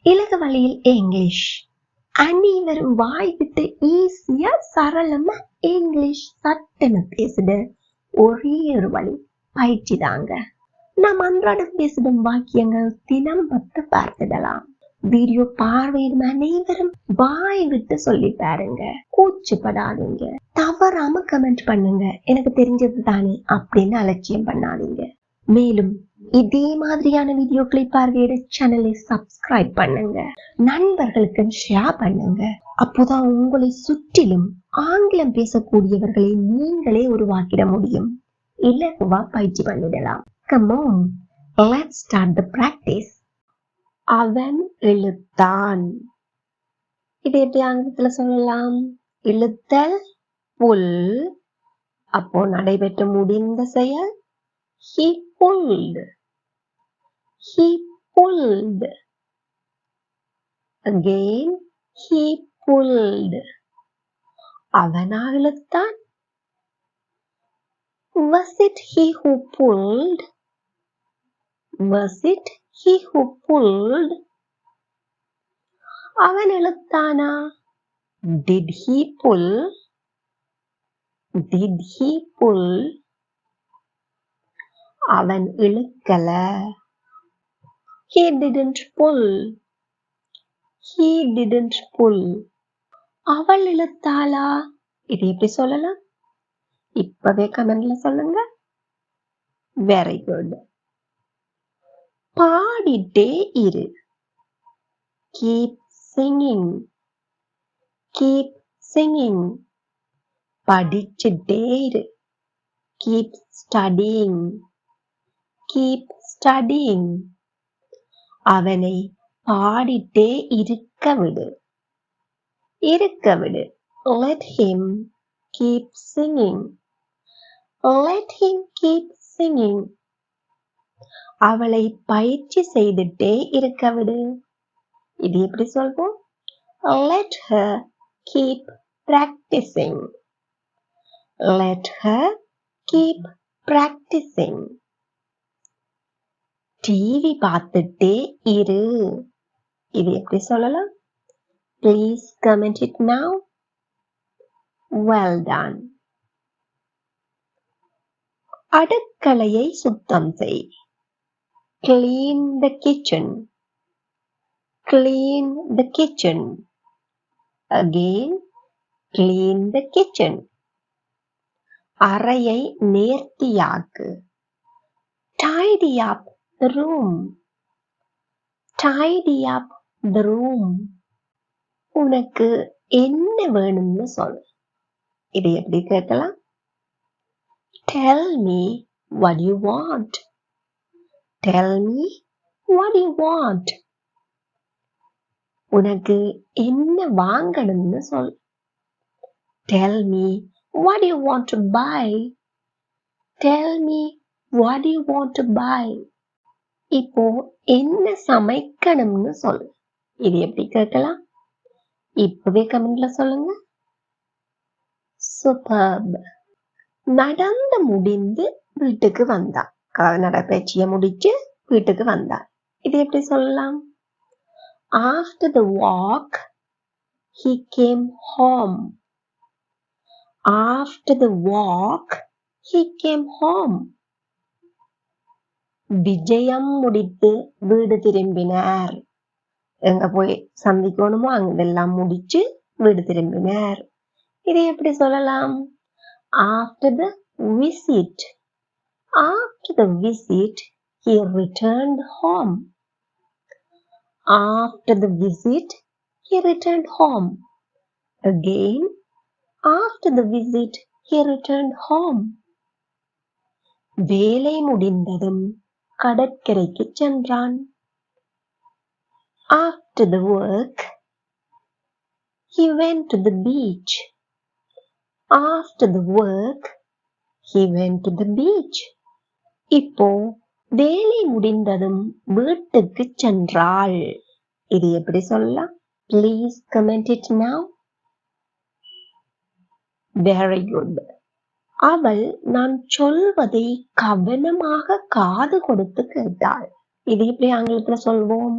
இலகு வழியில் இங்கிலீஷ். அனைவரும் வாய் விட்டு ஈஸியா சரளமா இங்கிலீஷ் சட்டென பேசுத ஒரே ஒரு வழி பயிற்சி தாங்க. நாம் அன்றாடம் பேசும் வாக்கியங்கள் தினம் 10 பார்த்துடலாம். வீடியோ பார்வையிடும் அனைவரும் வாய் விட்டு சொல்லி பாருங்க. கூச்சப்படாதீங்க. தவறாம கமெண்ட் பண்ணுங்க. எனக்கு தெரிஞ்சது தானே அப்படின்னு அலட்சியம் பண்ணாதீங்க. மேலும் இதே மாதிரியான வீடியோக்களை பார்வையிட சேனலை சப்ஸ்கிரைப் பண்ணுங்க. நண்பர்களுக்கு ஷேர் பண்ணுங்க. அப்போதான் உங்களை சுற்றிலும் ஆங்கிலம் பேசக்கூடியவர்களை நீங்களே உருவாக்கிட முடியும். இலகுவா பயிற்சி பண்ணிடலாம். Come on, let's start the practice. அவன் இழுத்தான். இது எப்படி ஆங்கிலத்துல சொல்லலாம்? இழுத்தல் புல். அப்போ நடைபெற்று முடிந்த செயல் he pulled. He pulled. Again, he pulled. அவனா இழுத்தான்? Was it he who pulled? Was it he who pulled? அவன் இழுத்தானா? Did he pull? Did he pull? அவன் இழுக்கல. He didn't pull. He didn't pull. அவள் இழுத்தாளா? இது எப்படி சொல்லலாம்? இப்பவே கமெண்ட்ல சொல்லுங்க. Very good. பாடிட்டே இரு. Keep singing. Keep singing. படிச்சிட்டே இரு. Keep studying. Keep studying. அவனை பாடிட்டே இருக்க விடு. இருக்க விடு. Let him keep singing. Let him keep singing. அவளை பயிற்சி செய்துட்டே இருக்க விடு. இது எப்படி சொல்வோம்? Let her keep practicing. Let her keep practicing. TV பார்த்துட்டே இரு. இது எப்படி சொல்லலாம்? Please comment it now. Well done. அடுக்கலையை சுத்தம் செய். Clean the kitchen. Clean the kitchen. Again, clean the kitchen. அறையை நேர்த்தியாக்கு. Tidy up the room. Tidy up the room. உனக்கு என்ன வேணும்னு சொல். இது எப்படி கேட்கலாம்? Tell me what you want. Tell me what you want. உனக்கு என்ன வாங்கணும்னு சொல். Tell me what you want to buy. Tell me what you want to buy. இப்போ என்ன சமைக்கணும்னு சொல். இது எப்படி கேட்கலாம்? இப்பவே கமெண்ட்ல சொல்லுங்க. Superb. நடந்து முடிந்து வீட்டுக்கு வந்தான். நடைபயிற்சியை முடிச்சு வீட்டுக்கு வந்தான். இது எப்படி சொல்லலாம்? After the walk, he came home. After the walk, he came home. விஜயம் முடித்து வீடு திரும்பினார். எங்க போய் சந்திக்கணுமோ அங்கெல்லாம் முடிச்சு வீடு திரும்பினார். இதை எப்படி சொல்லலாம்? After the visit. After the visit, he returned home. After the visit, he returned home. Again, after the visit, he returned home. வேலை முடிந்ததும் கடற்கரைக்கு சென்றான். After the work, he went to the beach. After the work, he went to the beach. இப்போ வேலை முடிந்ததும் வீட்டுக்கு சென்றாள். இது எப்படி சொல்லலாம்? Please comment it now. Very good. அவள் நான் சொல்வதை கவனமாக காது கொடுத்து கேட்டாள். இது எப்படி ஆங்கிலத்துல சொல்வோம்?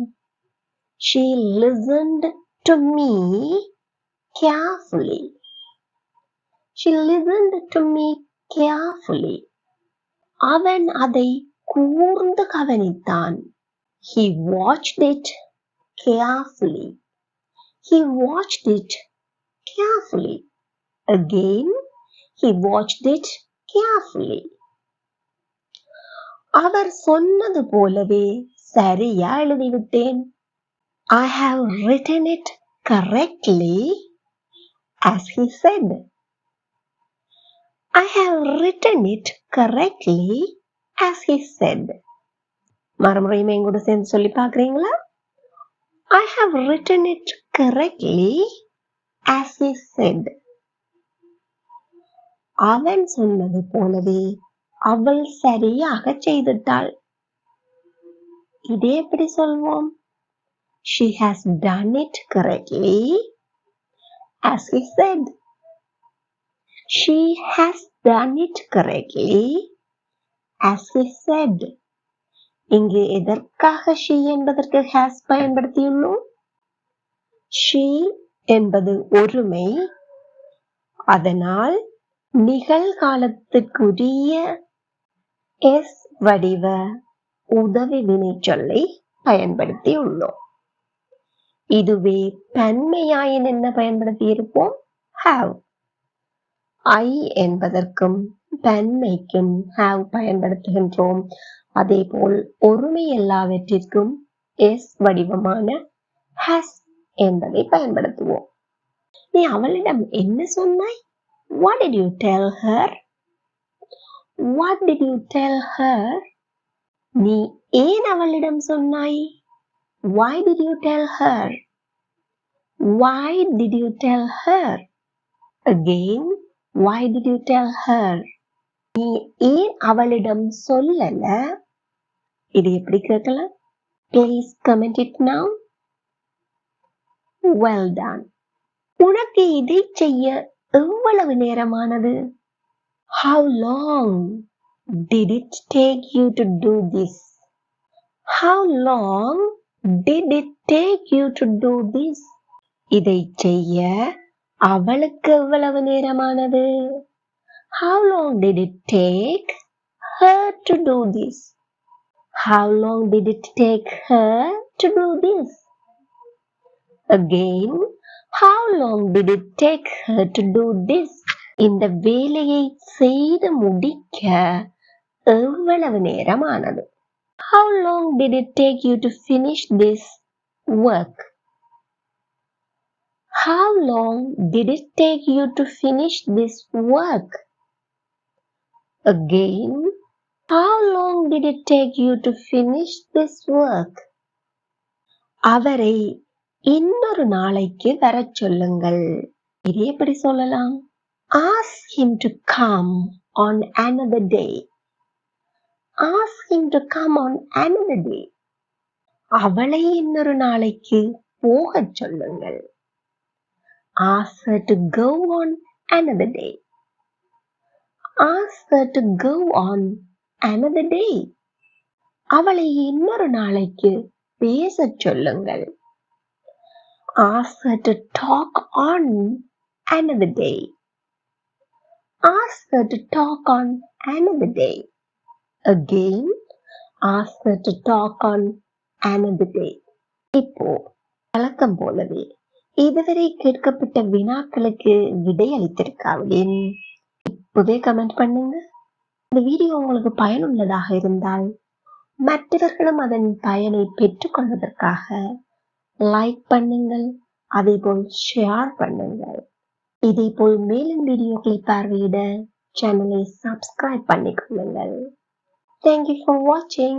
She listened to me carefully. She listened to me carefully. அவன் அதை கூர்ந்து கவனித்தான். He watched it carefully. He watched it carefully. Again, he watched it carefully. அவர் சொன்னது போலவே சரியா எழுதிவிட்டேன். I have written it correctly as he said. I have written it correctly as he said. மறுமுறையுமே எங்கூட சேர்ந்து சொல்லி பார்க்குறீங்களா? I have written it correctly as he said. அவன் சொன்னது போலவே அவள் சரியாக செய்துட்டாள். இதே எப்படி சொல்வோம்? She has done it correctly as he said. She has done it correctly as he said. இங்கு எதற்காக she என்பதற்கு has பயன்படுத்தியுள்ளோம்? She என்பது ஒருமை. அதனால் நிகழ்காலத்துக்குரிய S வடிவ உதவி வினைச்சொல்லை பயன்படுத்தியுள்ளோம். இதுவே பன்மையாயின் என்ன பயன்படுத்தி இருப்போம்? have. I என்பதற்கும் பன்மைக்கும் have பயன்படுத்துகின்றோம். அதேபோல் ஒருமை எல்லாவற்றிற்கும் S வடிவமான has என்பதை பயன்படுத்துவோம். நீ அவளிடம் என்ன சொன்னாய்? What did you tell her? What did you tell her? நீ ஏன் அவளிடம் சொன்னாய்? Why did you tell her? Why did you tell her? Again, why did you tell her? நீ ஏன் அவளிடம் சொல்லல? இது எப்படி கேட்கலாம்? Please comment it now. Well done. உனக்கு இதை செய்ய எவ்வளவு நேரமானது? How long did it take you to do this? How long did it take you to do this? இதை செய்ய அவளுக்கு எவ்வளவு நேரமானது? How long did it take her to do this? How long did it take her to do this? Again, how long did it take her to do this? இந்த வேலையை செய்து முடிக்க எவ்வளவு நேரமானது? How long did it take you to finish this work? How long did it take you to finish this work? Again, how long did it take you to finish this work? அவரை இன்னொரு நாளைக்கு வரச் சொல்லுங்கள். இது எப்படி சொல்லலாம்? Ask him to come on another day. Ask him to come on another day. அவளை இன்னொரு நாளைக்கு போகச் சொல்லுங்கள். Ask her to go on another day. Ask her to go on another day. அவளை இன்னொரு நாளைக்கு பேசச் சொல்லுங்கள். Ask her to talk on another day. Ask her to talk on another day. Again, ask her to talk on another day. இப்போ வழக்கம் போலவே இதுவரை கேட்கப்பட்ட வினாக்களுக்கு விடையளித்திருக்காவிடின் இப்பவே கமெண்ட் பண்ணுங்க. இந்த வீடியோ உங்களுக்கு பயனுள்ளதாக இருந்தால் மற்றவர்களும் அதன் பயனை பெற்றுக்கொள்வதற்காக லைக் பண்ணுங்கள், அதேபோல் ஷேர் பண்ணுங்கள். இதேபோல் மேலும் வீடியோக்களை பார்வையிட சேனலை subscribe பண்ணிக்கொள்ளுங்கள். Thank you for watching.